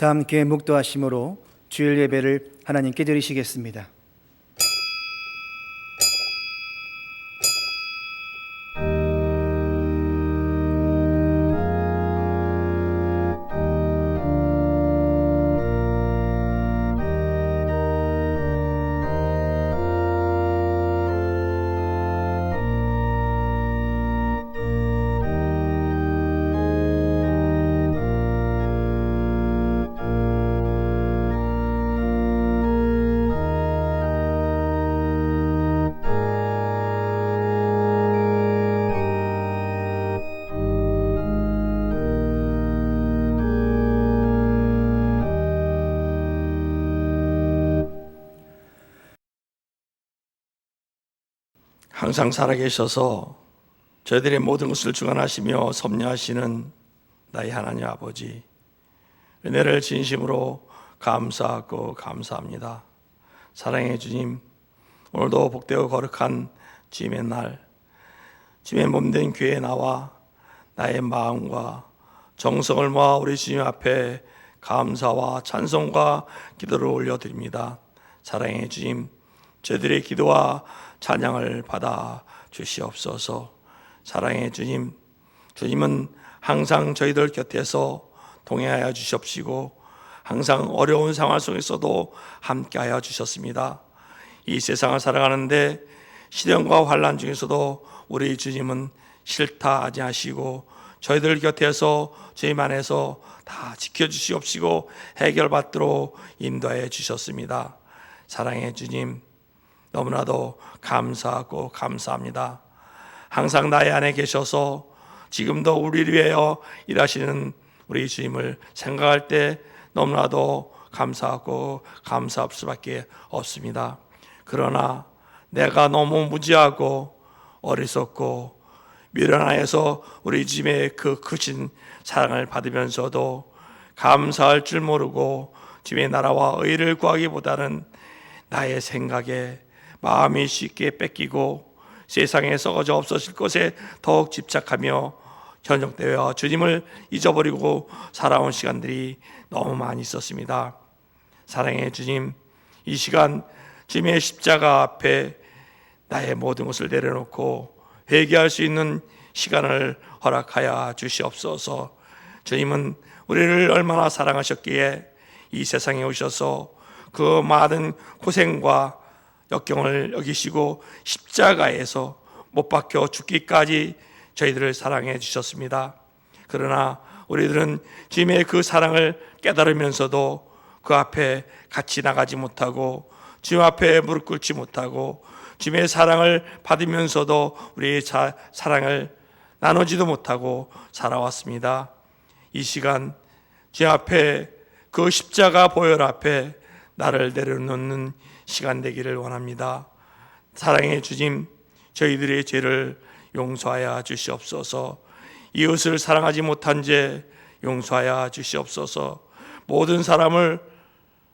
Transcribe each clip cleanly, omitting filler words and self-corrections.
다 함께 묵도하심으로 주일 예배를 하나님께 드리시겠습니다. 항상 살아계셔서 저희들의 모든 것을 주관하시며 섭리하시는 나의 하나님 아버지, 은혜를 진심으로 감사하고 감사합니다. 사랑의 주님, 오늘도 복되고 거룩한 주님의 날, 주님의 몸된 교회에 나와 나의 마음과 정성을 모아 우리 주님 앞에 감사와 찬송과 기도를 올려드립니다. 사랑의 주님, 저희들의 기도와 찬양을 받아 주시옵소서. 사랑의 주님, 주님은 항상 저희들 곁에서 동행하여 주시옵시고 항상 어려운 상황 속에서도 함께하여 주셨습니다. 이 세상을 살아가는데 시련과 환난 중에서도 우리 주님은 싫다 하지 하시고 저희들 곁에서 주님 안에서 다 지켜주시옵시고 해결받도록 인도하여 주셨습니다. 사랑의 주님, 너무나도 감사하고 감사합니다. 항상 나의 안에 계셔서 지금도 우리를 위하여 일하시는 우리 주님을 생각할 때 너무나도 감사하고 감사할 수밖에 없습니다. 그러나 내가 너무 무지하고 어리석고 미련하여서 우리 주님의 그 크신 사랑을 받으면서도 감사할 줄 모르고 주님의 나라와 의를 구하기보다는 나의 생각에 마음이 쉽게 뺏기고 세상에 썩어져 없어질 것에 더욱 집착하며 현역대회와 주님을 잊어버리고 살아온 시간들이 너무 많이 있었습니다. 사랑의 주님, 이 시간 주님의 십자가 앞에 나의 모든 것을 내려놓고 회개할 수 있는 시간을 허락하여 주시옵소서. 주님은 우리를 얼마나 사랑하셨기에 이 세상에 오셔서 그 많은 고생과 역경을 여기시고 십자가에서 못 박혀 죽기까지 저희들을 사랑해 주셨습니다. 그러나 우리들은 주님의 그 사랑을 깨달으면서도 그 앞에 같이 나가지 못하고 주님 앞에 무릎 꿇지 못하고 주님의 사랑을 받으면서도 우리의 사랑을 나누지도 못하고 살아왔습니다. 이 시간 주님 앞에 그 십자가 보혈 앞에 나를 내려놓는 시간 되기를 원합니다. 사랑의 주님, 저희들의 죄를 용서하여 주시옵소서. 이웃을 사랑하지 못한 죄 용서하여 주시옵소서. 모든 사람을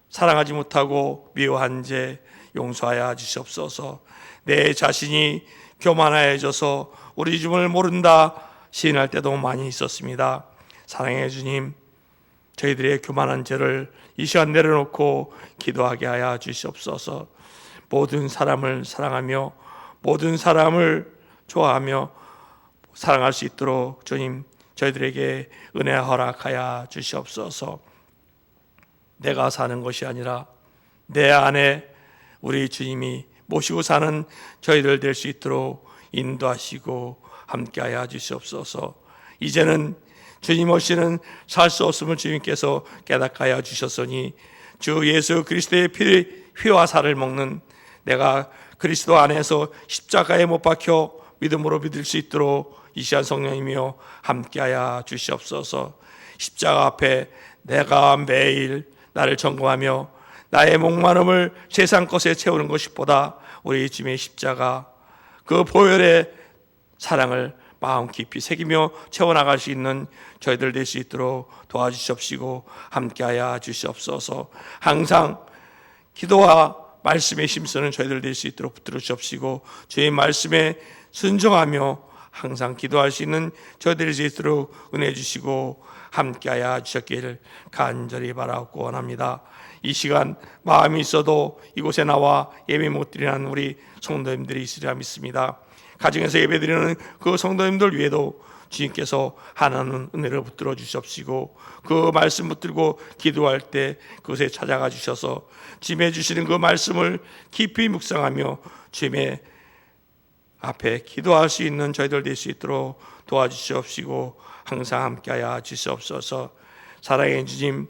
사랑하지 못하고 미워한 죄 용서하여 주시옵소서. 내 자신이 교만해져서 우리 주님을 모른다 시인할 때도 많이 있었습니다. 사랑의 주님, 저희들의 교만한 죄를 이 시간 내려놓고 기도하게 하여 주시옵소서. 모든 사람을 사랑하며 모든 사람을 좋아하며 사랑할 수 있도록 주님 저희들에게 은혜 허락하여 주시옵소서. 내가 사는 것이 아니라 내 안에 우리 주님이 모시고 사는 저희들 될 수 있도록 인도하시고 함께하여 주시옵소서. 이제는 주님 없이는 살 수 없음을 주님께서 깨닫게 하여 주셨으니 주 예수 그리스도의 피와 살을 먹는 내가 그리스도 안에서 십자가에 못 박혀 믿음으로 믿을 수 있도록 이 시간 성령이며 함께하여 주시옵소서. 십자가 앞에 내가 매일 나를 점검하며 나의 목마름을 세상 것에 채우는 것보다 우리 주님의 십자가 그 보혈의 사랑을 마음 깊이 새기며 채워나갈 수 있는 저희들 될 수 있도록 도와주시옵시고 함께하여 주시옵소서. 항상 기도와 말씀에 힘쓰는 저희들 될 수 있도록 붙들어 주시옵시고 주의 말씀에 순종하며 항상 기도할 수 있는 저희들이 수 있도록 은혜 주시고 함께하여 주셨기를 간절히 바라고 원합니다. 이 시간 마음이 있어도 이곳에 나와 예배 못 드리는 우리 성도님들이 있으리라 믿습니다. 가정에서 예배드리는 그 성도님들 위에도 주님께서 하나는 은혜를 붙들어 주시옵시고 그 말씀 붙들고 기도할 때 그곳에 찾아가 주셔서 주님의 주시는 그 말씀을 깊이 묵상하며 주님의 앞에 기도할 수 있는 저희들 될 수 있도록 도와주시옵시고 항상 함께하여 주시옵소서. 사랑의 주님,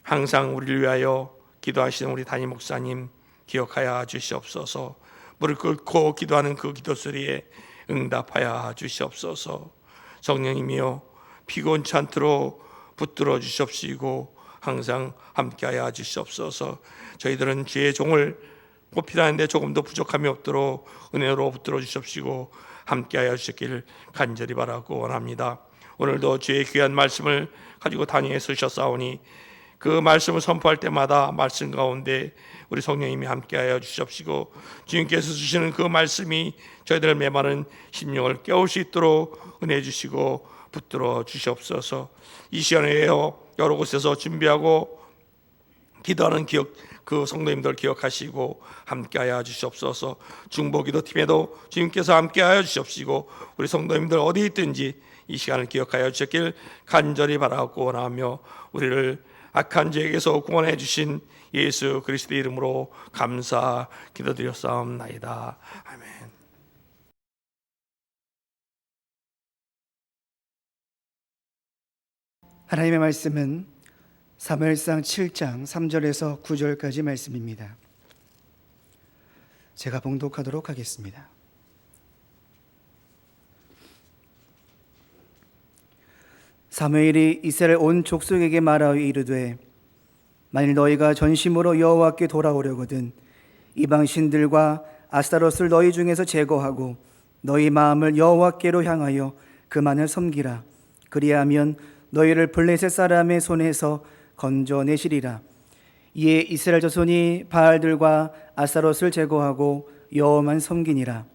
항상 우리를 위하여 기도하시는 우리 담임 목사님 기억하여 주시옵소서. 무릎 꿇고 기도하는 그 기도 소리에 응답하여 주시옵소서. 성령님이여 피곤치 않도록 붙들어 주시옵시고 항상 함께하여 주시옵소서. 저희들은 주의 종을 꽃피라는데 조금도 부족함이 없도록 은혜로 붙들어 주시옵시고 함께하여 주시기를 간절히 바라고 원합니다. 오늘도 주의 귀한 말씀을 가지고 단위에 서셨사오니 그 말씀을 선포할 때마다 말씀 가운데 우리 성령님이 함께하여 주시옵시고 주님께서 주시는 그 말씀이 저희들 메마른 심령을 깨울 수 있도록 은혜 주시고 붙들어 주시옵소서. 이 시간에요 여러 곳에서 준비하고 기도하는 그 성도님들 기억하시고 함께하여 주시옵소서. 중보기도팀에도 주님께서 함께하여 주시옵시고 우리 성도님들 어디 있든지 이 시간을 기억하여 주셨길 간절히 바라고 원하며 우리를 악한 죄에게서 구원해 주신 예수 그리스도의 이름으로 감사 기도드렸사옵나이다. 아멘. 하나님의 말씀은 사무엘상 7장 3절에서 9절까지 말씀입니다. 제가 봉독하도록 하겠습니다. 사무엘이 이스라엘 온 족속에게 말하여 이르되 만일 너희가 전심으로 여호와께 돌아오려거든 이방 신들과 아스타롯을 너희 중에서 제거하고 너희 마음을 여호와께로 향하여 그만을 섬기라. 그리하면 너희를 블레셋 사람의 손에서 건져내시리라. 이에 이스라엘 자손이 바알들과 아스타롯을 제거하고 여호와만 섬기니라.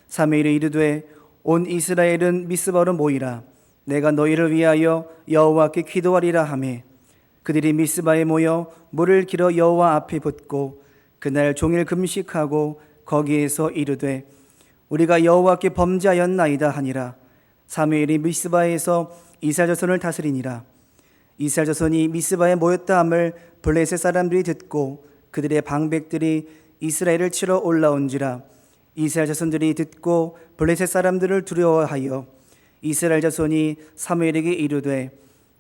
사무엘이 이르되 온 이스라엘은 미스바로 모이라. 내가 너희를 위하여 여호와께 기도하리라 하매 그들이 미스바에 모여 물을 길어 여호와 앞에 붓고 그날 종일 금식하고 거기에서 이르되 우리가 여호와께 범죄하였나이다 하니라. 사무엘이 미스바에서 이스라엘 자손을 다스리니라. 이스라엘 자손이 미스바에 모였다 함을 블레셋 사람들이 듣고 그들의 방백들이 이스라엘을 치러 올라온지라. 이스라엘 자손들이 듣고 블레셋 사람들을 두려워하여 이스라엘 자손이 사무엘에게 이르되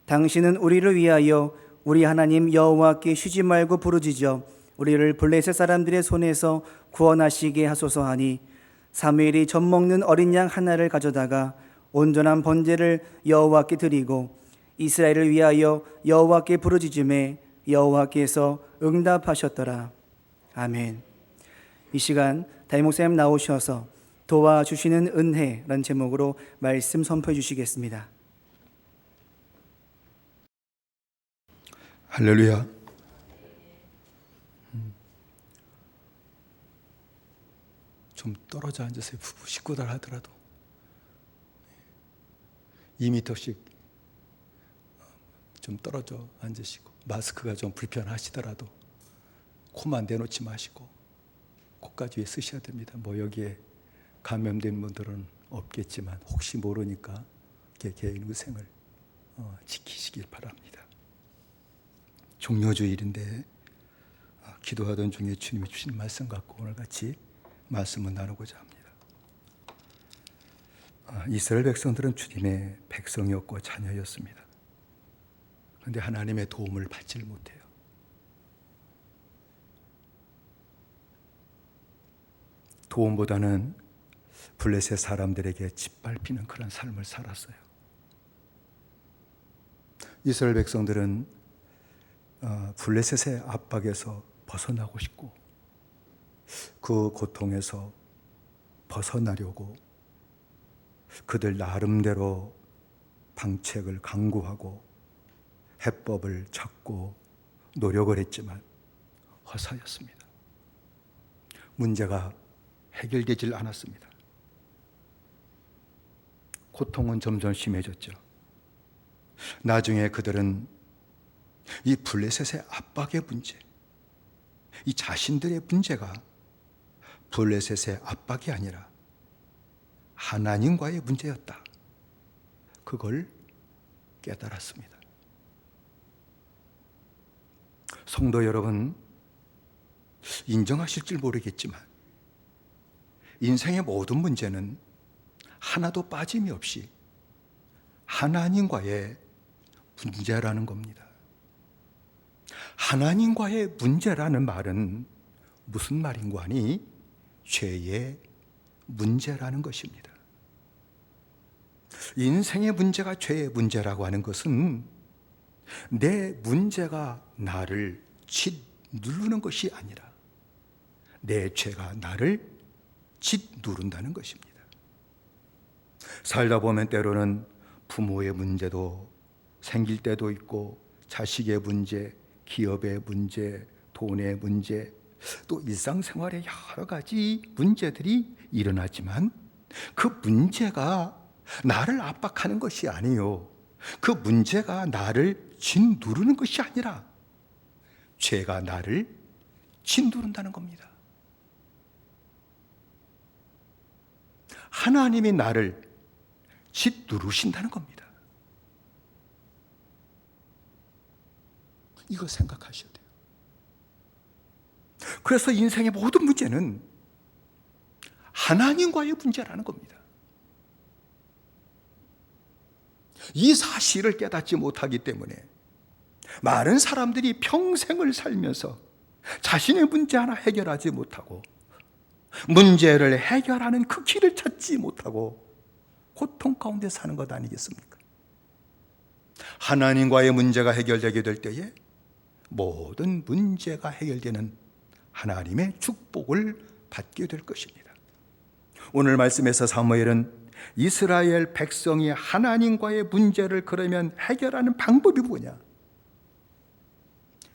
당신은 우리를 위하여 우리 하나님 여호와께 쉬지 말고 부르짖어 우리를 블레셋 사람들의 손에서 구원하시게 하소서 하니 사무엘이 젖 먹는 어린 양 하나를 가져다가 온전한 번제를 여호와께 드리고 이스라엘을 위하여 여호와께 부르짖음에 여호와께서 응답하셨더라. 아멘. 이 시간 담임 목사님 나오셔서 도와주시는 은혜라는 제목으로 말씀 선포해 주시겠습니다. 할렐루야. 좀 떨어져 앉으세요. 부부 식구들 하더라도 2m씩 좀 떨어져 앉으시고 마스크가 좀 불편하시더라도 코만 내놓지 마시고 코까지 위에 쓰셔야 됩니다. 뭐 여기에 감염된 분들은 없겠지만 혹시 모르니까 개인 위생을 지키시길 바랍니다. 종료주일인데 기도하던 중에 주님이 주신 말씀 갖고 오늘 같이 말씀을 나누고자 합니다. 이스라엘 백성들은 주님의 백성이었고 자녀였습니다. 그런데 하나님의 도움을 받지를 못해요. 도움보다는 블레셋 사람들에게 짓밟히는 그런 삶을 살았어요. 이스라엘 백성들은 블레셋의 압박에서 벗어나고 싶고 그 고통에서 벗어나려고 그들 나름대로 방책을 강구하고 해법을 찾고 노력을 했지만 허사였습니다. 문제가 해결되질 않았습니다. 고통은 점점 심해졌죠. 나중에 그들은 이 블레셋의 압박의 문제, 이 자신들의 문제가 블레셋의 압박이 아니라 하나님과의 문제였다. 그걸 깨달았습니다. 성도 여러분, 인정하실지 모르겠지만 인생의 모든 문제는 하나도 빠짐이 없이 하나님과의 문제라는 겁니다. 하나님과의 문제라는 말은 무슨 말인고 하니 죄의 문제라는 것입니다. 인생의 문제가 죄의 문제라고 하는 것은 내 문제가 나를 짓누르는 것이 아니라 내 죄가 나를 짓누른다는 것입니다. 살다 보면 때로는 부모의 문제도 생길 때도 있고, 자식의 문제, 기업의 문제, 돈의 문제, 또 일상생활의 여러 가지 문제들이 일어나지만 그 문제가 나를 압박하는 것이 아니요, 그 문제가 나를 짓누르는 것이 아니라 죄가 나를 짓누른다는 겁니다. 하나님이 나를 짓누르신다는 겁니다. 이거 생각하셔야 돼요. 그래서 인생의 모든 문제는 하나님과의 문제라는 겁니다. 이 사실을 깨닫지 못하기 때문에 많은 사람들이 평생을 살면서 자신의 문제 하나 해결하지 못하고, 문제를 해결하는 그 길을 찾지 못하고 고통 가운데 사는 것 아니겠습니까? 하나님과의 문제가 해결되게 될 때에 모든 문제가 해결되는 하나님의 축복을 받게 될 것입니다. 오늘 말씀에서 사무엘은 이스라엘 백성이 하나님과의 문제를 그러면 해결하는 방법이 뭐냐?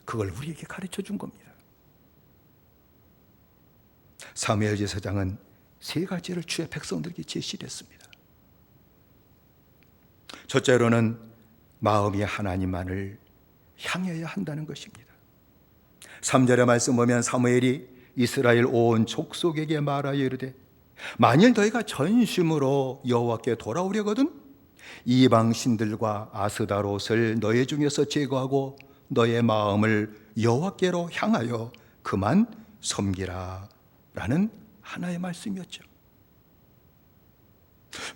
그걸 우리에게 가르쳐 준 겁니다. 사무엘 제사장은 세 가지를 주의 백성들에게 제시를 했습니다. 첫째로는 마음이 하나님만을 향해야 한다는 것입니다. 3절의 말씀 보면 사무엘이 이스라엘 온 족속에게 말하여 이르되 만일 너희가 전심으로 여호와께 돌아오려거든 이방 신들과 아스다롯을 너희 중에서 제거하고 너의 마음을 여호와께로 향하여 그만 섬기라 라는 하나의 말씀이었죠.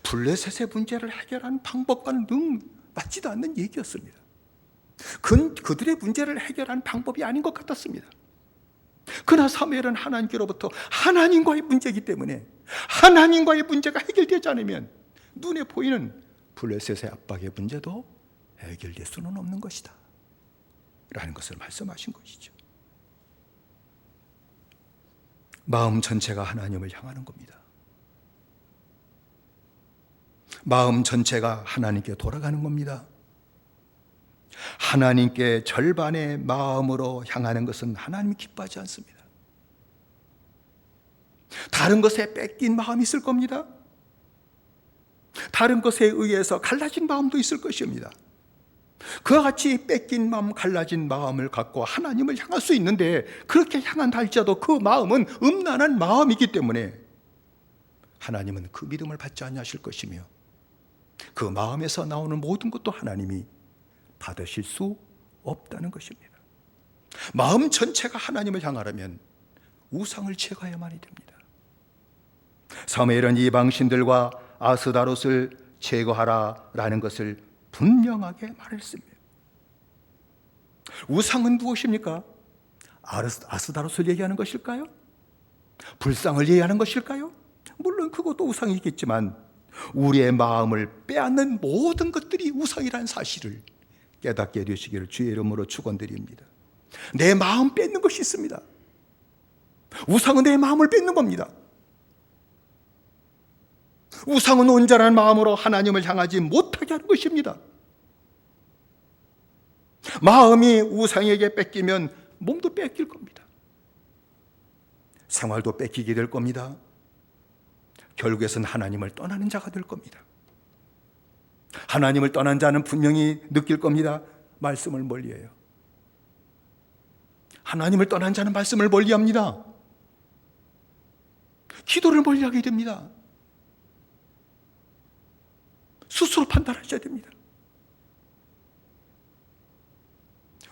블레셋의 문제를 해결하는 방법과는 능 맞지도 않는 얘기였습니다. 그들의 문제를 해결하는 방법이 아닌 것 같았습니다. 그러나 사무엘은 하나님께로부터 하나님과의 문제이기 때문에 하나님과의 문제가 해결되지 않으면 눈에 보이는 블레셋의 압박의 문제도 해결될 수는 없는 것이다 라는 것을 말씀하신 것이죠. 마음 전체가 하나님을 향하는 겁니다. 마음 전체가 하나님께 돌아가는 겁니다. 하나님께 절반의 마음으로 향하는 것은 하나님이 기뻐하지 않습니다. 다른 것에 뺏긴 마음이 있을 겁니다. 다른 것에 의해서 갈라진 마음도 있을 것입니다. 그와 같이 뺏긴 마음, 갈라진 마음을 갖고 하나님을 향할 수 있는데, 그렇게 향한다 할지라도 그 마음은 음란한 마음이기 때문에 하나님은 그 믿음을 받지 않으실 것이며, 그 마음에서 나오는 모든 것도 하나님이 받으실 수 없다는 것입니다. 마음 전체가 하나님을 향하려면 우상을 제거해야만이 됩니다. 사무엘은 이방 신들과 아스다롯을 제거하라라는 것을 분명하게 말했습니다. 우상은 무엇입니까? 아스다롯을 얘기하는 것일까요? 불상을 얘기하는 것일까요? 물론 그것도 우상이겠지만 우리의 마음을 빼앗는 모든 것들이 우상이라는 사실을 깨닫게 해주시기를 주의 이름으로 축원드립니다. 내 마음 뺏는 것이 있습니다. 우상은 내 마음을 뺏는 겁니다. 우상은 온전한 마음으로 하나님을 향하지 못하게 하는 것입니다. 마음이 우상에게 뺏기면 몸도 뺏길 겁니다. 생활도 뺏기게 될 겁니다. 결국에선 하나님을 떠나는 자가 될 겁니다. 하나님을 떠난 자는 분명히 느낄 겁니다. 말씀을 멀리해요. 하나님을 떠난 자는 말씀을 멀리합니다. 기도를 멀리하게 됩니다. 스스로 판단하셔야 됩니다.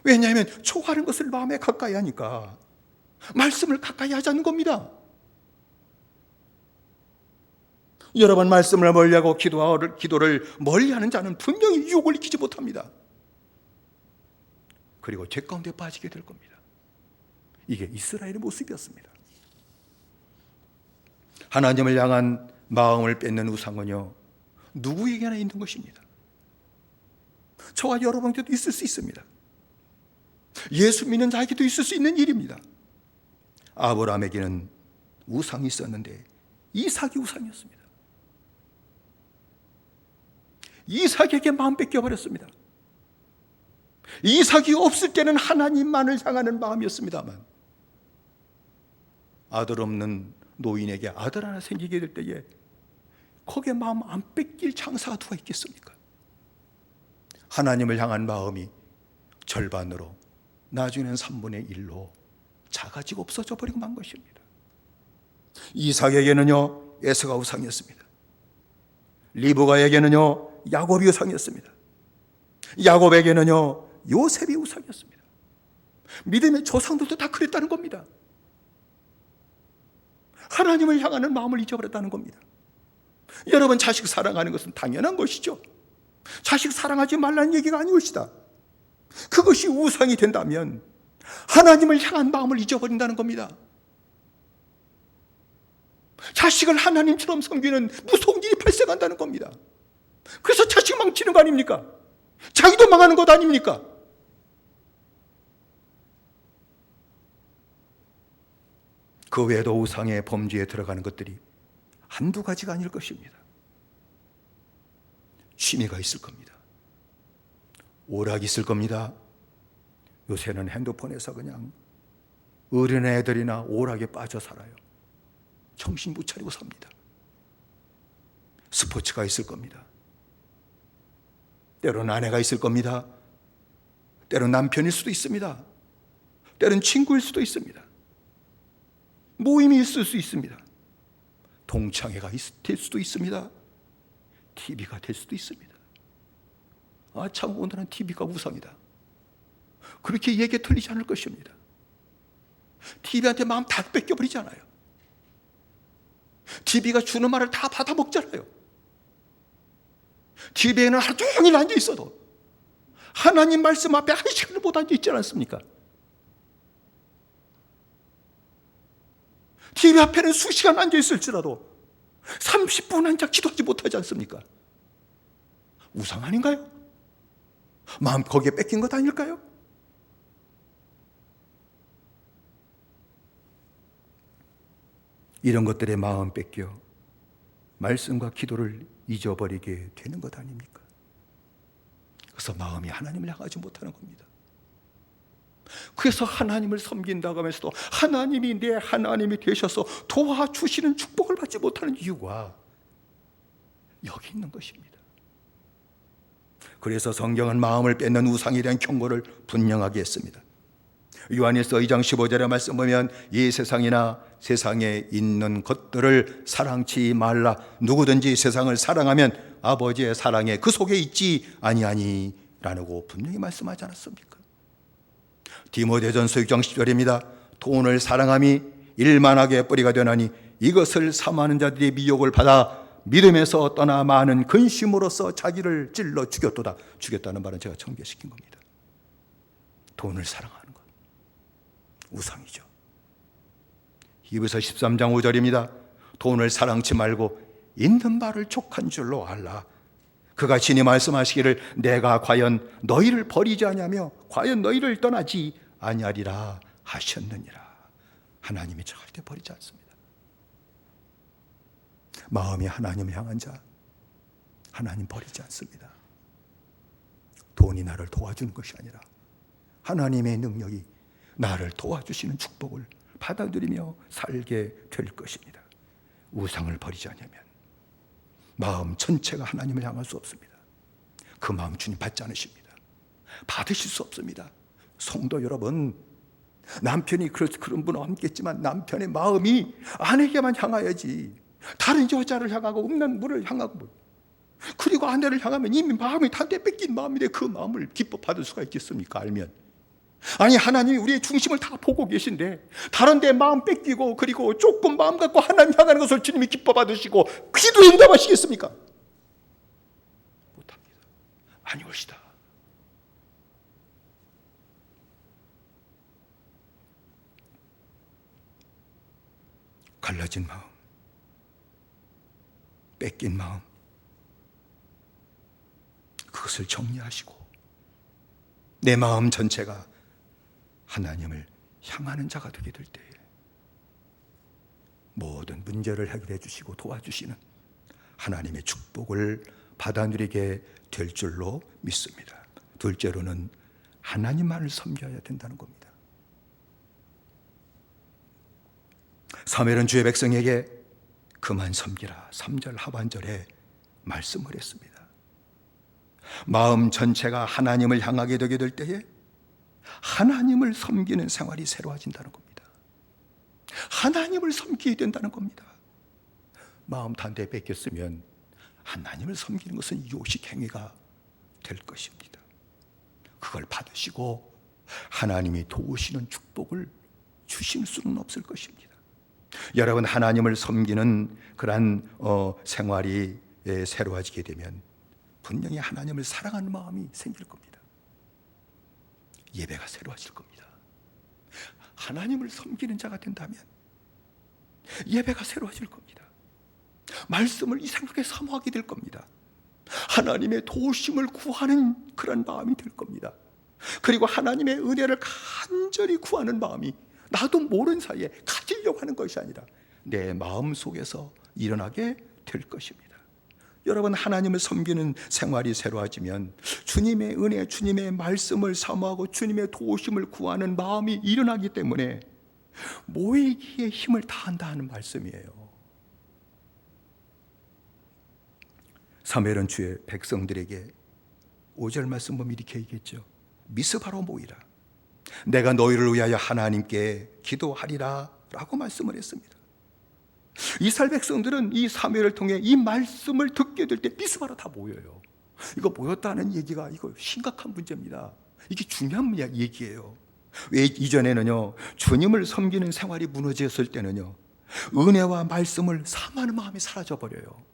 왜냐하면 좋아하는 것을 마음에 가까이 하니까 말씀을 가까이 하자는 겁니다. 여러 번 말씀을 멀리하고 기도를 멀리하는 자는 분명히 유혹을 이기지 못합니다. 그리고 죄 가운데 빠지게 될 겁니다. 이게 이스라엘의 모습이었습니다. 하나님을 향한 마음을 뺏는 우상은요, 누구에게나 있는 것입니다. 저와 여러분께도 있을 수 있습니다. 예수 믿는 자에게도 있을 수 있는 일입니다. 아브라함에게는 우상이 있었는데 이삭이 우상이었습니다. 이삭에게 마음 뺏겨버렸습니다. 이삭이 없을 때는 하나님만을 향하는 마음이었습니다만 아들 없는 노인에게 아들 하나 생기게 될 때에 거기에 마음 안 뺏길 장사가 누가 있겠습니까? 하나님을 향한 마음이 절반으로 나중에는 3분의 1로 작아지고 없어져 버리고 만 것입니다. 이삭에게는요 에서가 우상이었습니다. 리브가에게는요 야곱이 우상이었습니다. 야곱에게는요 요셉이 우상이었습니다. 믿음의 조상들도 다 그랬다는 겁니다. 하나님을 향하는 마음을 잊어버렸다는 겁니다. 여러분, 자식 사랑하는 것은 당연한 것이죠. 자식 사랑하지 말라는 얘기가 아닌 것이다. 그것이 우상이 된다면 하나님을 향한 마음을 잊어버린다는 겁니다. 자식을 하나님처럼 섬기는 무서운 일이 발생한다는 겁니다. 그래서 자식 망치는 거 아닙니까? 자기도 망하는 것 아닙니까? 그 외에도 우상의 범죄에 들어가는 것들이 한두 가지가 아닐 것입니다. 취미가 있을 겁니다. 오락이 있을 겁니다. 요새는 핸드폰에서 그냥 어린애들이나 오락에 빠져 살아요. 정신 못 차리고 삽니다. 스포츠가 있을 겁니다. 때로는 아내가 있을 겁니다. 때로는 남편일 수도 있습니다. 때로는 친구일 수도 있습니다. 모임이 있을 수 있습니다. 동창회가 될 수도 있습니다. TV가 될 수도 있습니다. 아, 참 오늘은 TV가 우상이다. 그렇게 얘기 틀리지 않을 것입니다. TV한테 마음 다 뺏겨버리잖아요. TV가 주는 말을 다 받아먹잖아요. TV에는 하루 종일 앉아 있어도 하나님 말씀 앞에 한 시간을 못 앉아 있지 않습니까? TV 앞에는 수시간 앉아 있을지라도 30분 앉아 기도하지 못하지 않습니까? 우상 아닌가요? 마음 거기에 뺏긴 것 아닐까요? 이런 것들에 마음 뺏겨 말씀과 기도를 잊어버리게 되는 것 아닙니까? 그래서 마음이 하나님을 향하지 못하는 겁니다. 그래서 하나님을 섬긴다고 하면서도 하나님이 내 하나님이 되셔서 도와주시는 축복을 받지 못하는 이유가 여기 있는 것입니다. 그래서 성경은 마음을 뺏는 우상에 대한 경고를 분명하게 했습니다. 요한일서 2장 15절의 말씀 보면 이 세상이나 세상에 있는 것들을 사랑치 말라. 누구든지 세상을 사랑하면 아버지의 사랑에 그 속에 있지 아니하니 라고 분명히 말씀하지 않았습니까? 디모데전서 6장 10절입니다. 돈을 사랑함이 일만하게 뿌리가 되나니 이것을 사모하는 자들이 미혹을 받아 믿음에서 떠나 많은 근심으로써 자기를 찔러 죽였도다. 죽였다는 말은 제가 청개시킨 겁니다. 돈을 사랑하는 것 우상이죠. 히브리서 13장 5절입니다. 돈을 사랑치 말고 있는 바를 족한 줄로 알라. 그가 친히 말씀하시기를 내가 과연 너희를 버리지 아니하며 과연 너희를 떠나지 아니하리라 하셨느니라. 하나님이 절대 버리지 않습니다. 마음이 하나님을 향한 자, 하나님 버리지 않습니다. 돈이 나를 도와주는 것이 아니라 하나님의 능력이 나를 도와주시는 축복을 받아들이며 살게 될 것입니다. 우상을 버리지 않으면 마음 전체가 하나님을 향할 수 없습니다. 그 마음 주님 받지 않으십니다. 받으실 수 없습니다. 성도 여러분, 남편이 그런 분은 없겠지만 남편의 마음이 아내에게만 향하여지 다른 여자를 향하고 음란 물을 향하고 그리고 아내를 향하면 이미 마음이 단대 뺏긴 마음인데 그 마음을 기뻐 받을 수가 있겠습니까? 알면. 아니, 하나님이 우리의 중심을 다 보고 계신데 다른 데 마음 뺏기고 그리고 조금 마음 갖고 하나님 향하는 것을 주님이 기뻐 받으시고 기도 응답하시겠습니까? 못합니다. 아니올시다. 갈라진 마음, 뺏긴 마음, 그것을 정리하시고 내 마음 전체가 하나님을 향하는 자가 되게 될 때에 모든 문제를 해결해 주시고 도와주시는 하나님의 축복을 받아 누리게 될 줄로 믿습니다. 둘째로는 하나님만을 섬겨야 된다는 겁니다. 사무엘은 주의 백성에게 그만 섬기라 3절 하반절에 말씀을 했습니다. 마음 전체가 하나님을 향하게 되게 될 때에 하나님을 섬기는 생활이 새로워진다는 겁니다. 하나님을 섬기게 된다는 겁니다. 마음 단대 뺏겼으면 하나님을 섬기는 것은 요식 행위가 될 것입니다. 그걸 받으시고 하나님이 도우시는 축복을 주실 수는 없을 것입니다. 여러분, 하나님을 섬기는 그러한 생활이 새로워지게 되면 분명히 하나님을 사랑하는 마음이 생길 겁니다. 예배가 새로워질 겁니다. 하나님을 섬기는 자가 된다면 예배가 새로워질 겁니다. 말씀을 이상하게 사모하게 될 겁니다. 하나님의 도우심을 구하는 그런 마음이 될 겁니다. 그리고 하나님의 은혜를 간절히 구하는 마음이 나도 모르는 사이에 가지려고 하는 것이 아니라 내 마음 속에서 일어나게 될 것입니다. 여러분, 하나님을 섬기는 생활이 새로워지면 주님의 은혜, 주님의 말씀을 사모하고 주님의 도우심을 구하는 마음이 일어나기 때문에 모이기에 힘을 다한다 하는 말씀이에요. 사무엘은 주의 백성들에게 5절 말씀 보면 이렇게 얘기했죠. 미스바로 모이라. 내가 너희를 위하여 하나님께 기도하리라 라고 말씀을 했습니다. 이스라엘 백성들은 이 사무엘을 통해 이 말씀을 듣게 될 때 미스바로 다 모여요. 이거 모였다는 얘기가 이거 심각한 문제입니다. 이게 중요한 얘기예요. 왜 이전에는요, 주님을 섬기는 생활이 무너졌을 때는요, 은혜와 말씀을 사모하는 마음이 사라져버려요.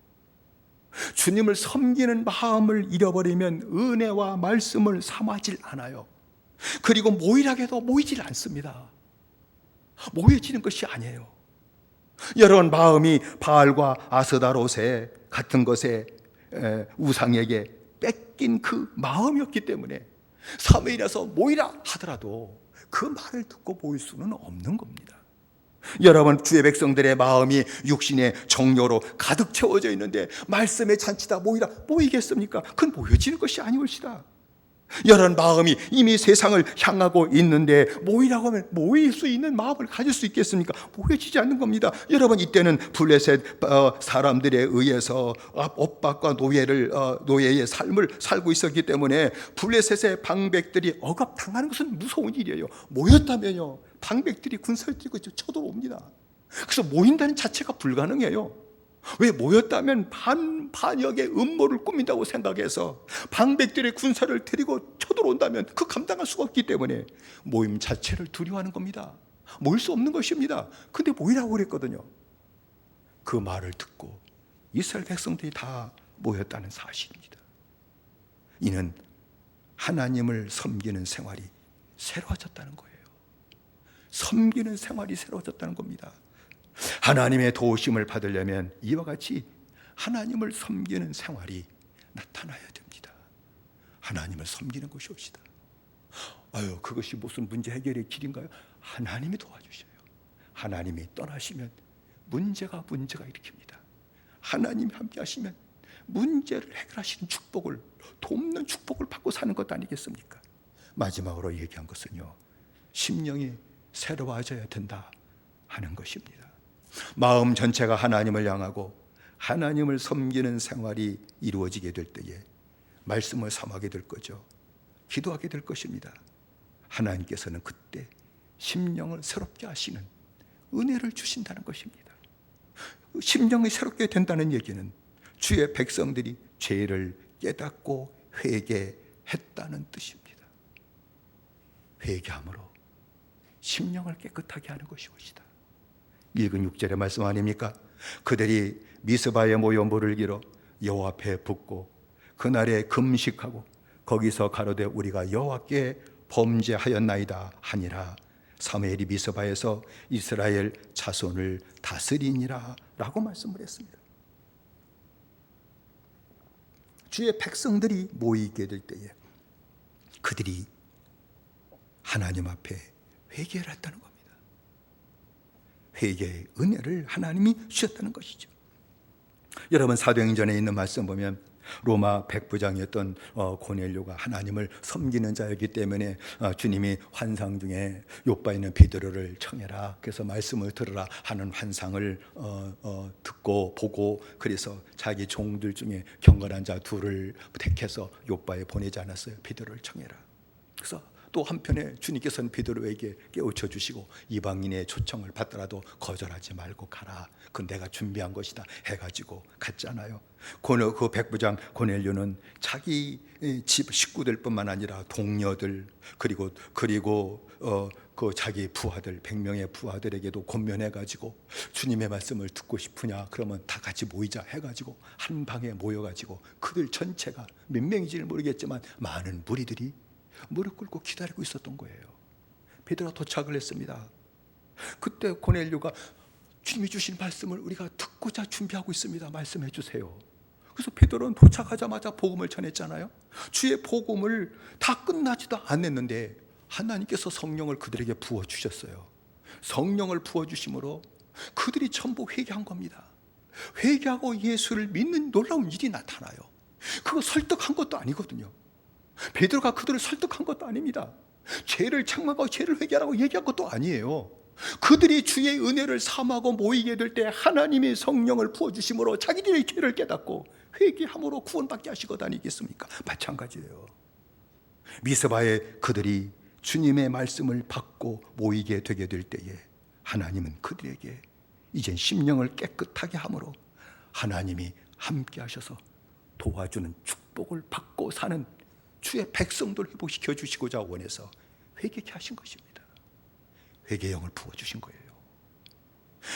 주님을 섬기는 마음을 잃어버리면 은혜와 말씀을 사모하질 않아요. 그리고 모이라고 모이질 않습니다. 모여지는 것이 아니에요. 여러분, 마음이 바알과 아스다롯에 같은 것에 우상에게 뺏긴 그 마음이었기 때문에 사무엘이라서 모이라 하더라도 그 말을 듣고 모일 수는 없는 겁니다. 여러분, 주의 백성들의 마음이 육신의 정욕으로 가득 채워져 있는데 말씀의 잔치다 모이라 모이겠습니까? 그건 모여지는 것이 아니올시다. 여러분, 마음이 이미 세상을 향하고 있는데 모이라고 하면 모일 수 있는 마음을 가질 수 있겠습니까? 모여지지 않는 겁니다. 여러분, 이때는 블레셋 사람들에 의해서 엇박과 노예의 삶을 살고 있었기 때문에 블레셋의 방백들이 억압당하는 것은 무서운 일이에요. 모였다면요, 방백들이 군사를 들고 쳐들어옵니다. 그래서 모인다는 자체가 불가능해요. 왜? 모였다면 반역의 음모를 꾸민다고 생각해서 방백들의 군사를 데리고 쳐들어온다면 그 감당할 수가 없기 때문에 모임 자체를 두려워하는 겁니다. 모일 수 없는 것입니다. 근데 모이라고 그랬거든요. 그 말을 듣고 이스라엘 백성들이 다 모였다는 사실입니다. 이는 하나님을 섬기는 생활이 새로워졌다는 거예요. 섬기는 생활이 새로워졌다는 겁니다. 하나님의 도우심을 받으려면 이와 같이 하나님을 섬기는 생활이 나타나야 됩니다. 하나님을 섬기는 것이 옵시다. 그것이 무슨 문제 해결의 길인가요? 하나님이 도와주셔요. 하나님이 떠나시면 문제가 일으킵니다. 하나님이 함께 하시면 문제를 해결하시는 축복을, 돕는 축복을 받고 사는 것 아니겠습니까? 마지막으로 얘기한 것은요, 심령이 새로워져야 된다 하는 것입니다. 마음 전체가 하나님을 향하고 하나님을 섬기는 생활이 이루어지게 될 때에 말씀을 삼하게 될 거죠. 기도하게 될 것입니다. 하나님께서는 그때 심령을 새롭게 하시는 은혜를 주신다는 것입니다. 심령이 새롭게 된다는 얘기는 주의 백성들이 죄를 깨닫고 회개했다는 뜻입니다. 회개함으로 심령을 깨끗하게 하는 것이옵시다. 읽은 6절의 말씀 아닙니까? 그들이 미스바에 모여 물을 길어 여호와 앞에 붓고 그날에 금식하고 거기서 가로되 우리가 여호와께 범죄하였나이다 하니라. 사무엘이 미스바에서 이스라엘 자손을 다스리니라 라고 말씀을 했습니다. 주의 백성들이 모이게 될 때에 그들이 하나님 앞에 회개를 했다는 겁니다. 회개의 은혜를 하나님이 주셨다는 것이죠. 여러분, 사도행전에 있는 말씀 보면 로마 백부장이었던 고넬료가 하나님을 섬기는 자였기 때문에 주님이 환상 중에 욥바에 있는 베드로를 청해라, 그래서 말씀을 들으라 하는 환상을 듣고 보고, 그래서 자기 종들 중에 경건한 자 둘을 택해서 욥바에 보내지 않았어요. 베드로를 청해라. 그래서 또 한편에 주님께서는 베드로에게 깨우쳐 주시고 이방인의 초청을 받더라도 거절하지 말고 가라, 그건 내가 준비한 것이다 해가지고 갔잖아요. 그 백부장 고넬료는 자기 집 식구들뿐만 아니라 동료들 그리고 그 자기 부하들 100명의 부하들에게도 권면해가지고 주님의 말씀을 듣고 싶으냐 그러면 다 같이 모이자 해가지고 한 방에 모여가지고 그들 전체가 몇 명인지는 모르겠지만 많은 무리들이 무릎 꿇고 기다리고 있었던 거예요. 베드로가 도착을 했습니다. 그때 고넬료가 주님이 주신 말씀을 우리가 듣고자 준비하고 있습니다, 말씀해 주세요. 그래서 베드로는 도착하자마자 복음을 전했잖아요. 주의 복음을 다 끝나지도 않았는데 하나님께서 성령을 그들에게 부어주셨어요. 성령을 부어주심으로 그들이 전부 회개한 겁니다. 회개하고 예수를 믿는 놀라운 일이 나타나요. 그거 설득한 것도 아니거든요. 베드로가 그들을 설득한 것도 아닙니다. 죄를 책망하고 죄를 회개하라고 얘기한 것도 아니에요. 그들이 주의 은혜를 삼하고 모이게 될 때 하나님의 성령을 부어주심으로 자기들의 죄를 깨닫고 회개함으로 구원받게 하신 것 아니겠습니까? 마찬가지예요. 미스바에 그들이 주님의 말씀을 받고 모이게 되게 될 때에 하나님은 그들에게 이젠 심령을 깨끗하게 함으로 하나님이 함께 하셔서 도와주는 축복을 받고 사는 주의 백성들 회복시켜 주시고자 원해서 회개케 하신 것입니다. 회개의 영을 부어주신 거예요.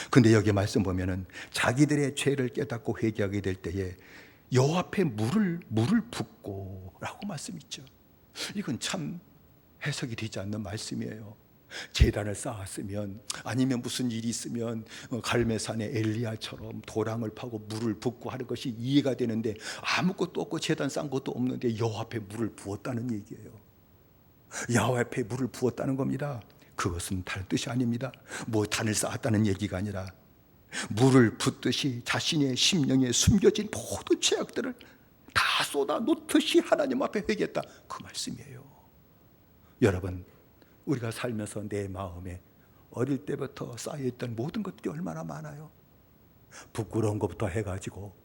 근데 여기 말씀 보면은 자기들의 죄를 깨닫고 회개하게 될 때에 여호와 앞에 물을 붓고 라고 말씀 있죠. 이건 참 해석이 되지 않는 말씀이에요. 제단을 쌓았으면 아니면 무슨 일이 있으면 갈멜산의 엘리야처럼 도랑을 파고 물을 붓고 하는 것이 이해가 되는데 아무것도 없고 제단 쌓은 것도 없는데 여호와 앞에 물을 부었다는 얘기예요. 여호와 앞에 물을 부었다는 겁니다. 그것은 다른 뜻이 아닙니다. 뭐 단을 쌓았다는 얘기가 아니라 물을 붓듯이 자신의 심령에 숨겨진 모든 죄악들을 다 쏟아 놓듯이 하나님 앞에 회개했다, 그 말씀이에요. 여러분, 우리가 살면서 내 마음에 어릴 때부터 쌓여있던 모든 것들이 얼마나 많아요. 부끄러운 것부터 해가지고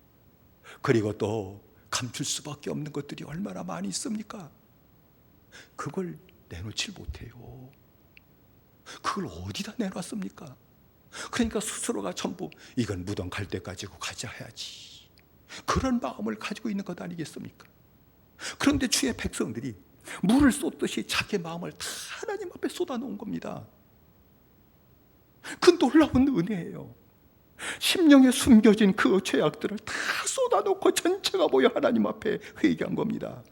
그리고 또 감출 수밖에 없는 것들이 얼마나 많이 있습니까? 그걸 내놓질 못해요. 그걸 어디다 내놨습니까? 그러니까 스스로가 전부 이건 무덤 갈 때까지 가져야지, 그런 마음을 가지고 있는 것 아니겠습니까? 그런데 주의 백성들이 물을 쏟듯이 자기 마음을 다 하나님 앞에 쏟아놓은 겁니다. 그 놀라운 은혜예요. 심령에 숨겨진 그 죄악들을 다 쏟아놓고 전체가 모여 하나님 앞에 회개한 겁니다.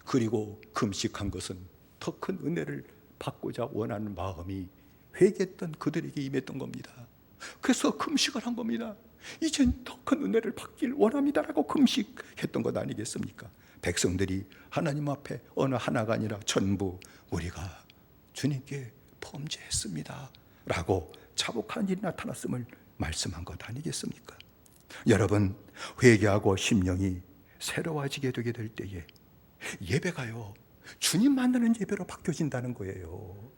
그리고 금식한 것은 더 큰 은혜를 받고자 원하는 마음이 회개했던 그들에게 임했던 겁니다. 그래서 금식을 한 겁니다. 이젠 더 큰 은혜를 받길 원합니다라고 금식했던 것 아니겠습니까? 백성들이 하나님 앞에 어느 하나가 아니라 전부 우리가 주님께 범죄했습니다 라고 자복한 일이 나타났음을 말씀한 것 아니겠습니까? 여러분, 회개하고 심령이 새로워지게 되게 될 때에 예배가요, 주님 만나는 예배로 바뀌어진다는 거예요.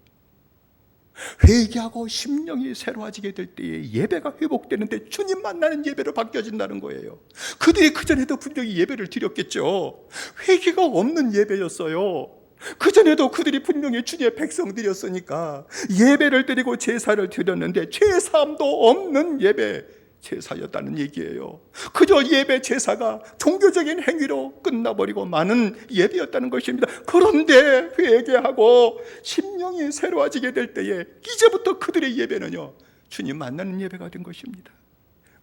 회개하고 심령이 새로워지게 될 때에 예배가 회복되는데 주님 만나는 예배로 바뀌어진다는 거예요. 그들이 그전에도 분명히 예배를 드렸겠죠. 회개가 없는 예배였어요. 그전에도 그들이 분명히 주님의 백성들이었으니까 예배를 드리고 제사를 드렸는데 죄사함도 없는 예배, 제사였다는 얘기예요. 그저 예배 제사가 종교적인 행위로 끝나버리고 마는 예배였다는 것입니다. 그런데 회개하고 심령이 새로워지게 될 때에 이제부터 그들의 예배는요, 주님 만나는 예배가 된 것입니다.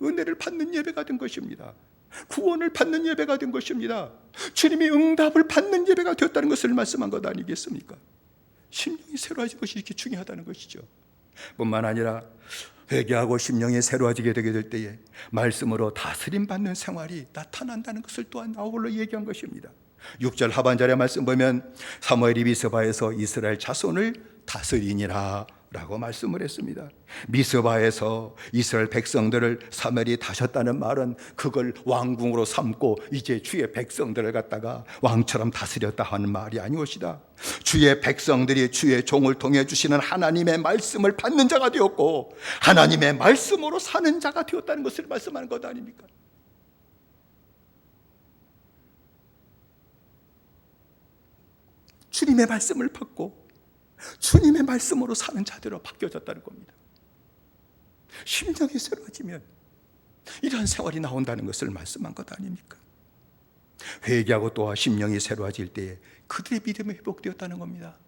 은혜를 받는 예배가 된 것입니다. 구원을 받는 예배가 된 것입니다. 주님이 응답을 받는 예배가 되었다는 것을 말씀한 것 아니겠습니까? 심령이 새로워지는 것이 이렇게 중요하다는 것이죠. 뿐만 아니라 회개하고 심령이 새로워지게 되게 될 때에 말씀으로 다스림 받는 생활이 나타난다는 것을 또한 아울러 얘기한 것입니다. 6절 하반절의 말씀 보면 사무엘이 미스바에서 이스라엘 자손을 다스리니라 라고 말씀을 했습니다. 미스바에서 이스라엘 백성들을 사무엘이 다셨다는 말은 그걸 왕궁으로 삼고 이제 주의 백성들을 갖다가 왕처럼 다스렸다 하는 말이 아니옵니다. 주의 백성들이 주의 종을 통해 주시는 하나님의 말씀을 받는 자가 되었고 하나님의 말씀으로 사는 자가 되었다는 것을 말씀하는 것 아닙니까? 주님의 말씀을 받고 주님의 말씀으로 사는 자대로 바뀌어졌다는 겁니다. 심령이 새로워지면 이러한 생활이 나온다는 것을 말씀한 것 아닙니까? 회개하고 또한 심령이 새로워질 때에 그들의 믿음이 회복되었다는 겁니다.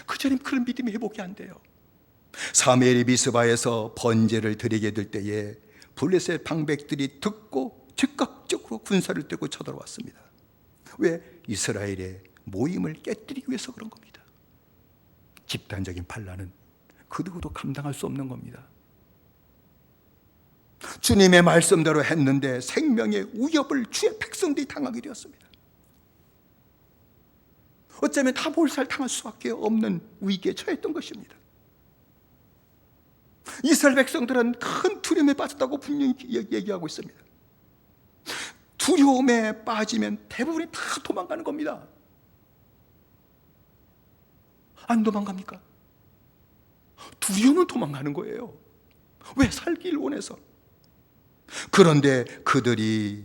그전엔 그런 믿음이 회복이 안 돼요. 사무엘이 미스바에서 번제를 드리게 될 때에 블레셋 방백들이 듣고 즉각적으로 군사를 들고 쳐들어왔습니다. 왜? 이스라엘의 모임을 깨뜨리기 위해서 그런 겁니다. 집단적인 반란은 그 누구도 감당할 수 없는 겁니다. 주님의 말씀대로 했는데 생명의 위협을 주의 백성들이 당하게 되었습니다. 어쩌면 다 몰살당할 수밖에 없는 위기에 처했던 것입니다. 이스라엘 백성들은 큰 두려움에 빠졌다고 분명히 얘기하고 있습니다. 두려움에 빠지면 대부분이 다 도망가는 겁니다. 안 도망갑니까? 두려움은 도망가는 거예요. 왜? 살길 원해서. 그런데 그들이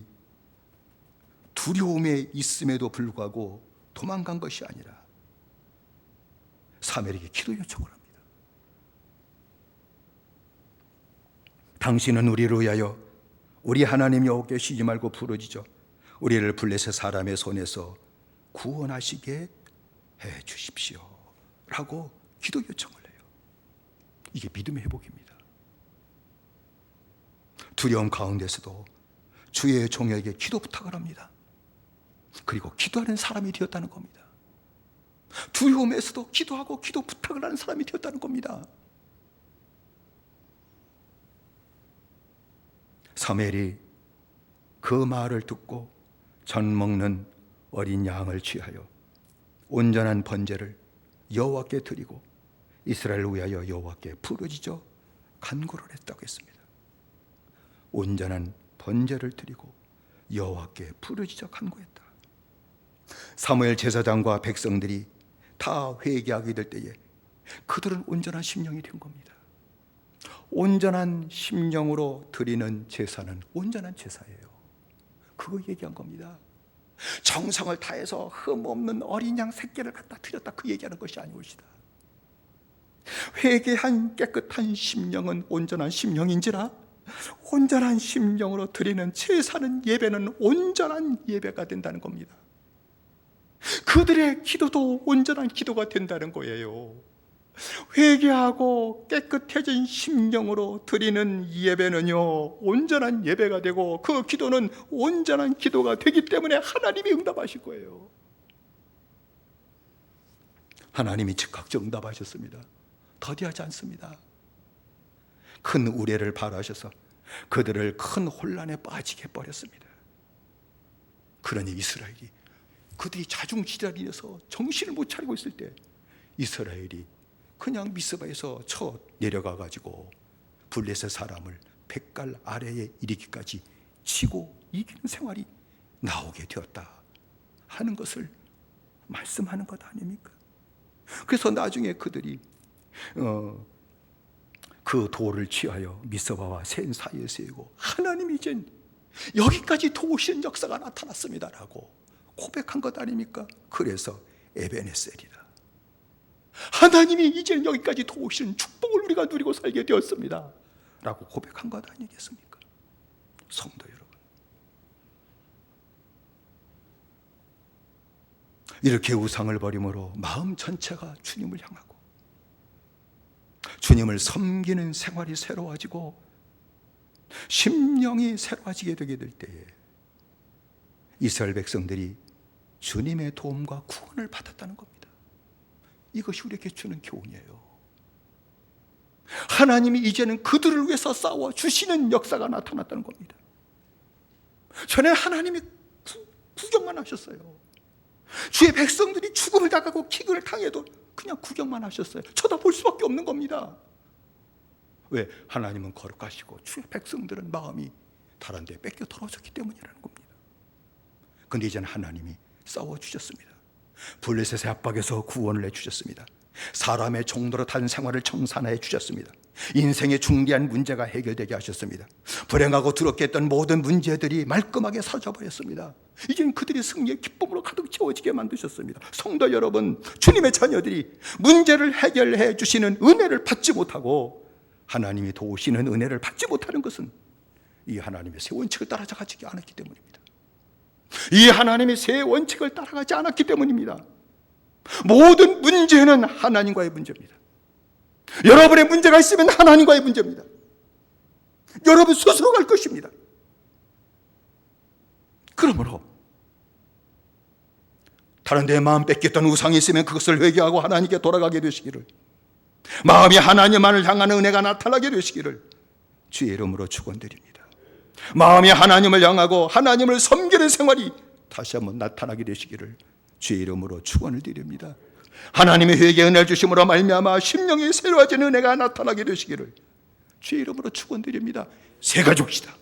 두려움에 있음에도 불구하고 도망간 것이 아니라 사무엘에게 기도 요청을 합니다. 당신은 우리를 위하여 우리 하나님 여호와께 쉬지 말고 부르짖어 우리를 블레셋 사람의 손에서 구원하시게 해 주십시오 라고 기도 요청을 해요. 이게 믿음의 회복입니다. 두려움 가운데서도 주의 종에게 기도 부탁을 합니다. 그리고 기도하는 사람이 되었다는 겁니다. 두려움에서도 기도하고 기도 부탁을 하는 사람이 되었다는 겁니다. 사무엘이 그 말을 듣고 전 먹는 어린 양을 취하여 온전한 번제를 여호와께 드리고 이스라엘을 위하여 여호와께 부르짖어 간구를 했다고 했습니다. 온전한 번제를 드리고 여호와께 부르짖어 간구했다. 사무엘 제사장과 백성들이 다 회개하게 될 때에 그들은 온전한 심령이 된 겁니다. 온전한 심령으로 드리는 제사는 온전한 제사예요. 그거 얘기한 겁니다. 정성을 다해서 흠없는 어린 양 새끼를 갖다 드렸다 그 얘기하는 것이 아니옵니다. 회개한 깨끗한 심령은 온전한 심령인지라 온전한 심령으로 드리는 제사는 예배는 온전한 예배가 된다는 겁니다. 그들의 기도도 온전한 기도가 된다는 거예요. 회개하고 깨끗해진 심령으로 드리는 예배는요 온전한 예배가 되고 그 기도는 온전한 기도가 되기 때문에 하나님이 응답하실 거예요. 하나님이 즉각적 응답하셨습니다. 더디하지 않습니다. 큰 우레를 발하셔서 그들을 큰 혼란에 빠지게 해버렸습니다. 그러니 이스라엘이 그들이 자중지랄이어서 정신을 못 차리고 있을 때 이스라엘이 그냥 미스바에서 쳐 내려가 가지고 블레셋 사람을 백갈 아래에 이르기까지 치고 이기는 생활이 나오게 되었다 하는 것을 말씀하는 것 아닙니까? 그래서 나중에 그들이 그 돌을 취하여 미스바와 센 사이에 세우고 하나님이 이젠 여기까지 도우시는 역사가 나타났습니다라고 고백한 것 아닙니까? 그래서 에베네셀이다. 하나님이 이제는 여기까지 도우시는 축복을 우리가 누리고 살게 되었습니다 라고 고백한 것 아니겠습니까? 성도 여러분, 이렇게 우상을 버림으로 마음 전체가 주님을 향하고 주님을 섬기는 생활이 새로워지고 심령이 새로워지게 되게 될 때에 이스라엘 백성들이 주님의 도움과 구원을 받았다는 겁니다. 이것이 우리에게 주는 교훈이에요. 하나님이 이제는 그들을 위해서 싸워 주시는 역사가 나타났다는 겁니다. 전에는 하나님이 구경만 하셨어요. 주의 백성들이 죽음을 당하고 기근을 당해도 그냥 구경만 하셨어요. 쳐다볼 수밖에 없는 겁니다. 왜? 하나님은 거룩하시고 주의 백성들은 마음이 다른 데 뺏겨 돌아오셨기 때문이라는 겁니다. 그런데 이제는 하나님이 싸워주셨습니다. 블레셋의 압박에서 구원을 해주셨습니다. 사람의 종로로 단 생활을 청산해 주셨습니다. 인생의 중대한 문제가 해결되게 하셨습니다. 불행하고 두렵게 했던 모든 문제들이 말끔하게 사라져버렸습니다. 이젠 그들이 승리의 기쁨으로 가득 채워지게 만드셨습니다. 성도 여러분, 주님의 자녀들이 문제를 해결해 주시는 은혜를 받지 못하고 하나님이 도우시는 은혜를 받지 못하는 것은 이 하나님의 새 원칙을 따라가지 않았기 때문입니다. 이 하나님의 새 원칙을 따라가지 않았기 때문입니다. 모든 문제는 하나님과의 문제입니다. 여러분의 문제가 있으면 하나님과의 문제입니다. 여러분 스스로 갈 것입니다. 그러므로 다른 데 마음 뺏겼던 우상이 있으면 그것을 회개하고 하나님께 돌아가게 되시기를, 마음이 하나님만을 향하는 은혜가 나타나게 되시기를 주의 이름으로 축원드립니다. 마음이 하나님을 향하고 하나님을 섬기는 생활이 다시 한번 나타나게 되시기를 주의 이름으로 축원을 드립니다. 하나님의 회개 은혜를 주심으로 말미암아 심령이 새로워지는 은혜가 나타나게 되시기를 주의 이름으로 축원드립니다. 새 가족이다.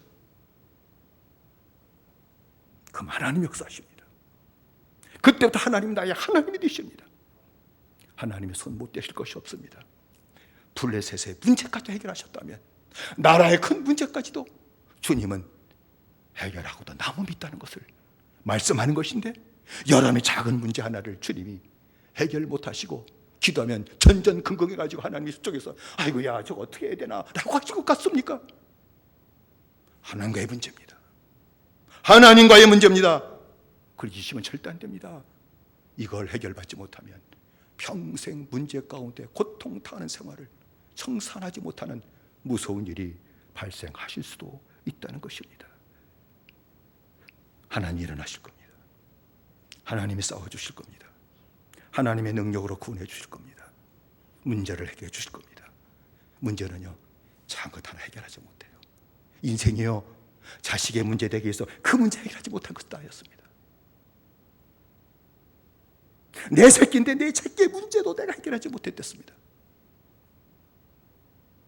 그럼 하나님 역사하십니다. 그때부터 하나님 나의 하나님이 되십니다. 하나님의 손 못 대실 것이 없습니다. 블레셋의 문제까지 해결하셨다면 나라의 큰 문제까지도 주님은 해결하고도 남음이 있다는 것을 말씀하는 것인데, 여러분의 작은 문제 하나를 주님이 해결 못하시고 기도하면 전전긍긍해가지고 하나님이 수쪽에서 아이고야 저거 어떻게 해야 되나 라고 하실 것 같습니까? 하나님과의 문제입니다. 하나님과의 문제입니다. 그러시면 절대 안 됩니다. 이걸 해결받지 못하면 평생 문제 가운데 고통당하는 생활을 청산하지 못하는 무서운 일이 발생하실 수도 있다는 것입니다. 하나님이 일어나실 겁니다. 하나님이 싸워주실 겁니다. 하나님의 능력으로 구원해 주실 겁니다. 문제를 해결해 주실 겁니다. 문제는요, 작은 것 하나 해결하지 못해요. 인생이요, 자식의 문제 되기 위해서 그 문제 해결하지 못한 것도 아니었습니다. 내 새끼인데 내 새끼의 문제도 내가 해결하지 못했습니다.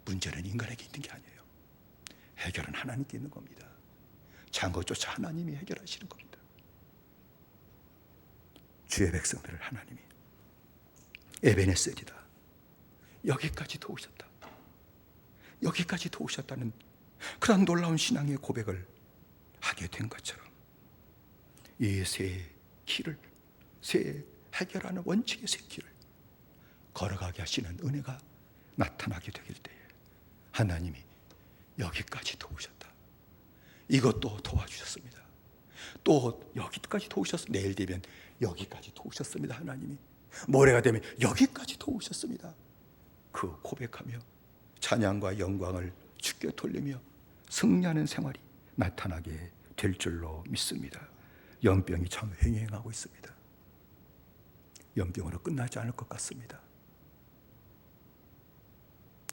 문제는 인간에게 있는 게 아니에요. 해결은 하나님께 있는 겁니다. 작은 것조차 하나님이 해결하시는 겁니다. 주의 백성들을 하나님이 에베네셀이다, 여기까지 도우셨다, 여기까지 도우셨다는 그런 놀라운 신앙의 고백을 하게 된 것처럼 이 새 길을, 새 해결하는 원칙의 새 길을 걸어가게 하시는 은혜가 나타나게 되길 때에 하나님이 여기까지 도우셨다, 이것도 도와주셨습니다, 또 여기까지 도우셨습니다, 내일 되면 여기까지 도우셨습니다, 하나님이 모레가 되면 여기까지 도우셨습니다, 그 고백하며 찬양과 영광을 주께 돌리며 승리하는 생활이 나타나게 될 줄로 믿습니다. 연병이 참 횡행하고 있습니다. 연병으로 끝나지 않을 것 같습니다.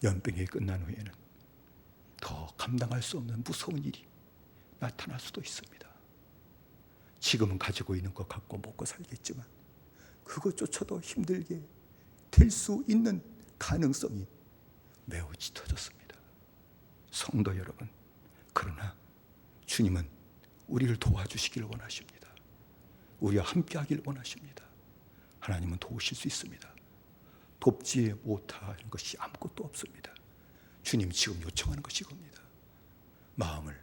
연병이 끝난 후에는 더 감당할 수 없는 무서운 일이 나타날 수도 있습니다. 지금은 가지고 있는 것 갖고 먹고 살겠지만 그것조차도 힘들게 될 수 있는 가능성이 매우 짙어졌습니다. 성도 여러분, 그러나 주님은 우리를 도와주시기를 원하십니다. 우리와 함께 하기를 원하십니다. 하나님은 도우실 수 있습니다. 돕지 못하는 것이 아무것도 없습니다. 주님 지금 요청하는 것이 겁니다. 마음을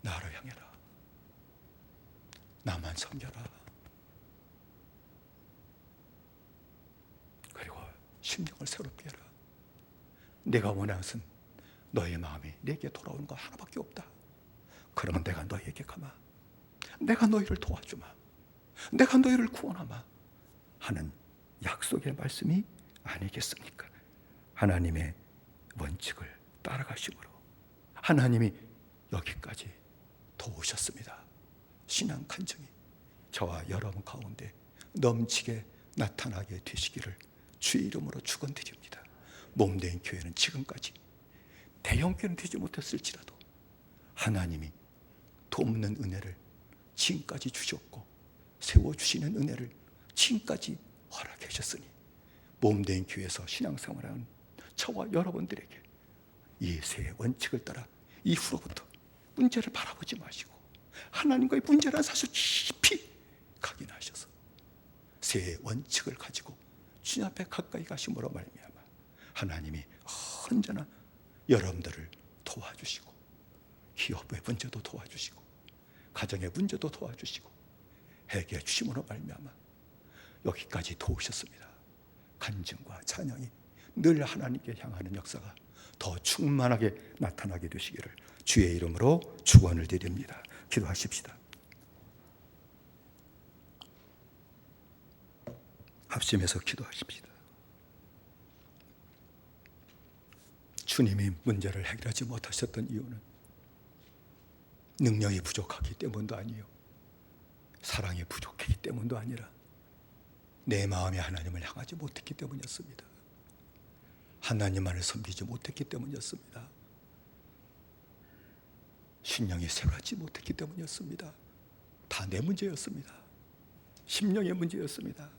나로 향해라. 나만 섬겨라. 그리고 심령을 새롭게 해라. 내가 원하는 것은 너의 마음이 내게 돌아오는 거 하나밖에 없다. 그러면 내가 너에게 가마. 내가 너희를 도와주마. 내가 너희를 구원하마 하는 약속의 말씀이 아니겠습니까? 하나님의 원칙을 따라가심으로 하나님이 여기까지 도우셨습니다. 신앙 간증이 저와 여러분 가운데 넘치게 나타나게 되시기를 주의 이름으로 축원드립니다. 몸된 교회는 지금까지 대형 교회는 되지 못했을지라도 하나님이 돕는 은혜를 지금까지 주셨고 세워주시는 은혜를 지금까지 허락해 주셨으니 몸된 교회에서 신앙생활하는 저와 여러분들에게 이 세 원칙을 따라 이후로부터 문제를 바라보지 마시고 하나님과의 문제라는 사실 깊이 각인하셔서 세 원칙을 가지고 주님 앞에 가까이 가심으로 말미암아 하나님이 언제나 여러분들을 도와주시고 기업의 문제도 도와주시고 가정의 문제도 도와주시고 해결해 주심으로 말미암아 여기까지 도우셨습니다. 간증과 찬양이 늘 하나님께 향하는 역사가 더 충만하게 나타나게 되시기를 주의 이름으로 축원을 드립니다. 기도하십시다. 합심해서 기도하십시다. 주님이 문제를 해결하지 못하셨던 이유는 능력이 부족하기 때문도 아니요 사랑이 부족하기 때문도 아니라 내 마음이 하나님을 향하지 못했기 때문이었습니다. 하나님만을 섬기지 못했기 때문이었습니다. 신령이 새로하지 못했기 때문이었습니다. 다 내 문제였습니다. 심령의 문제였습니다.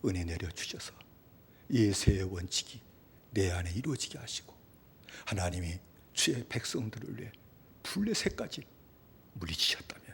은혜 내려주셔서 이 세 원칙이 내 안에 이루어지게 하시고 하나님이 주의 백성들을 위해 블레셋까지 물리치셨다면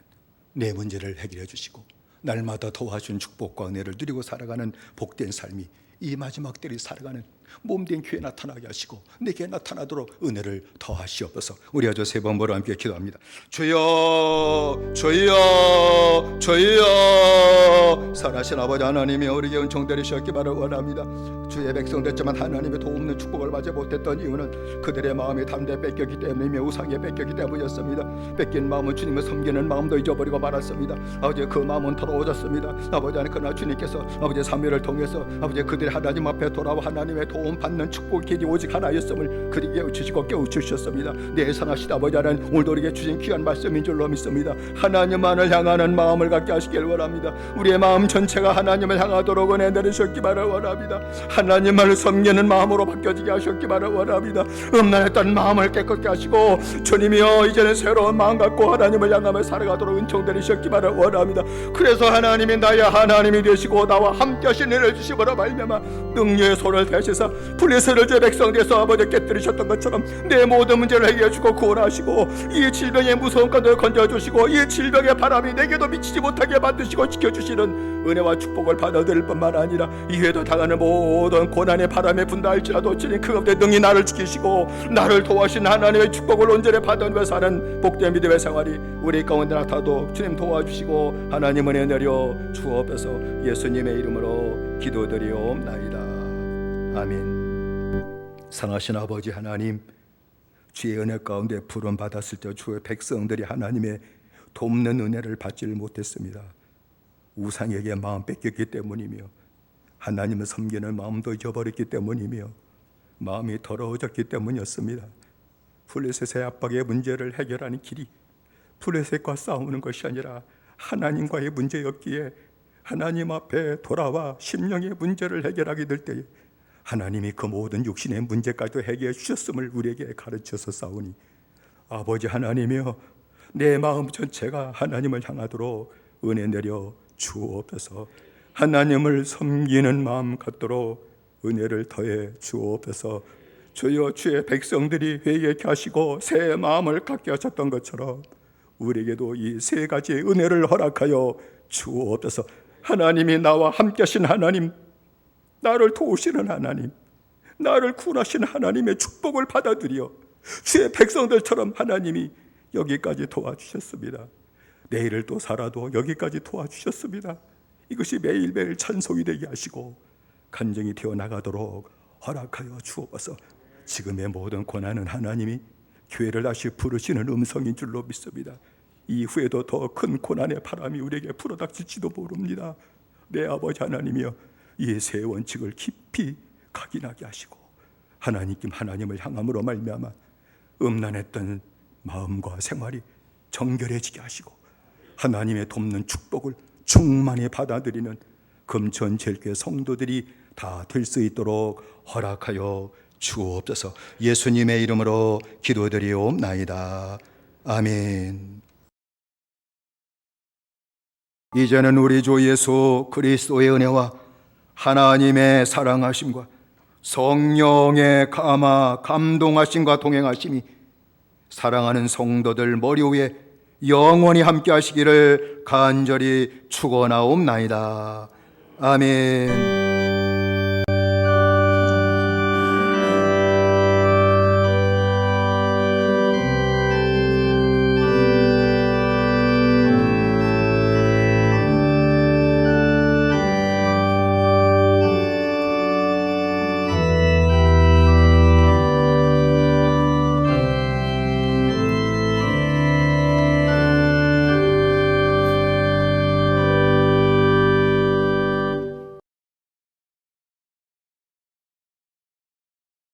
내 문제를 해결해 주시고 날마다 도와준 축복과 은혜를 누리고 살아가는 복된 삶이 이 마지막 때를 살아가는 몸된 교회에 나타나게 하시고 내게 나타나도록 은혜를 더하시옵소서. 우리 아주 세 번 모두 함께 기도합니다. 주여 주여 주여 살아신 아버지 하나님이 우리에게 은총 내리셨기 바라 원합니다. 주의 백성 됐지만 하나님의 도움는 축복을 받지 못했던 이유는 그들의 마음이 담대 뺏겼기 때문이며 우상에 뺏겼기 때문이었습니다. 뺏긴 마음은 주님을 섬기는 마음도 잊어버리고 말았습니다. 아버지 그 마음은 더러워졌습니다. 아버지 하나님 그러나 주님께서 아버지 사무엘을 통해서 아버지 그들이 하나님 앞에 돌아와 하나님의 도움 받는 축복의 길이 오직 하나였음을 그들에게 깨우치시고 깨우치셨습니다. 내 선하신 아버지 하나님 오늘도 우리에게 주신 귀한 말씀인 줄로 믿습니다. 하나님만을 향하는 마음을 갖게 하시길 원합니다. 우리의 마음 전체가 하나님을 향하도록 은혜 내리셨기 바라 원합니다. 하나님만을 섬기는 마음으로 바뀌어지게 하셨기 바라 원합니다. 음란했던 마음을 깨끗게 하시고 주님이여 이제는 새로운 마음 갖고 하나님을 향하며 살아가도록 은총 내리셨기 바라 원합니다. 그래서 하나님이 나의 하나님이 되시고 나와 함께 하신 은혜를 주시므로 말미암아 능력의 손을 대시사 블레셋을 제 백성 되서 아버지 깨뜨리셨던 것처럼 내 모든 문제를 해결해 주고 구원하시고 이 질병의 무서운 것을 건져주시고 이 질병의 바람이 내게도 미치지 못하게 만드시고 지켜주시는 은혜와 축복을 받아들일 뿐만 아니라 이외에도 당하는 모든 고난의 바람에 분다 할지라도 주님 그 가운데 능히 나를 지키시고 나를 도와신 하나님의 축복을 온전히 받으며 사는 복된 믿음의 생활이 우리 가운데 나타나도 주님 도와주시고 하나님 은혜 내려 주옵소서. 예수님의 이름으로 기도드리옵나이다. 아멘. 사랑하신 아버지 하나님, 주의 은혜 가운데 부름 받았을 때 주의 백성들이 하나님의 돕는 은혜를 받지를 못했습니다. 우상에게 마음 뺏겼기 때문이며 하나님을 섬기는 마음도 잊어버렸기 때문이며 마음이 더러워졌기 때문이었습니다. 블레셋의 압박의 문제를 해결하는 길이 블레셋과 싸우는 것이 아니라 하나님과의 문제였기에 하나님 앞에 돌아와 심령의 문제를 해결하게 될 때에 하나님이 그 모든 육신의 문제까지도 해결해 주셨음을 우리에게 가르쳐서 싸우니 아버지 하나님이여 내 마음 전체가 하나님을 향하도록 은혜 내려 주옵소서. 하나님을 섬기는 마음 갖도록 은혜를 더해 주옵소서. 주여 주의 백성들이 회개케 하시고 새 마음을 갖게 하셨던 것처럼 우리에게도 이 세 가지의 은혜를 허락하여 주옵소서. 하나님이 나와 함께 하신 하나님, 나를 도우시는 하나님, 나를 구원하시는 하나님의 축복을 받아들여 주의 백성들처럼 하나님이 여기까지 도와주셨습니다. 내일을 또 살아도 여기까지 도와주셨습니다. 이것이 매일매일 찬송이 되게 하시고 간증이 되어나가도록 허락하여 주옵소서. 지금의 모든 고난은 하나님이 교회를 다시 부르시는 음성인 줄로 믿습니다. 이후에도 더 큰 고난의 바람이 우리에게 불어닥칠지도 모릅니다. 내 아버지 하나님이여, 이 세 원칙을 깊이 각인하게 하시고 하나님을 향함으로 말미암아 음란했던 마음과 생활이 정결해지게 하시고 하나님의 돕는 축복을 충만히 받아들이는 금천제일교회 성도들이 다 될 수 있도록 허락하여 주옵소서. 예수님의 이름으로 기도드리옵나이다. 아멘. 이제는 우리 주 예수 그리스도의 은혜와 하나님의 사랑하심과 성령의 감동하심과 동행하심이 사랑하는 성도들 머리 위에 영원히 함께 하시기를 간절히 축원하옵나이다. 아멘.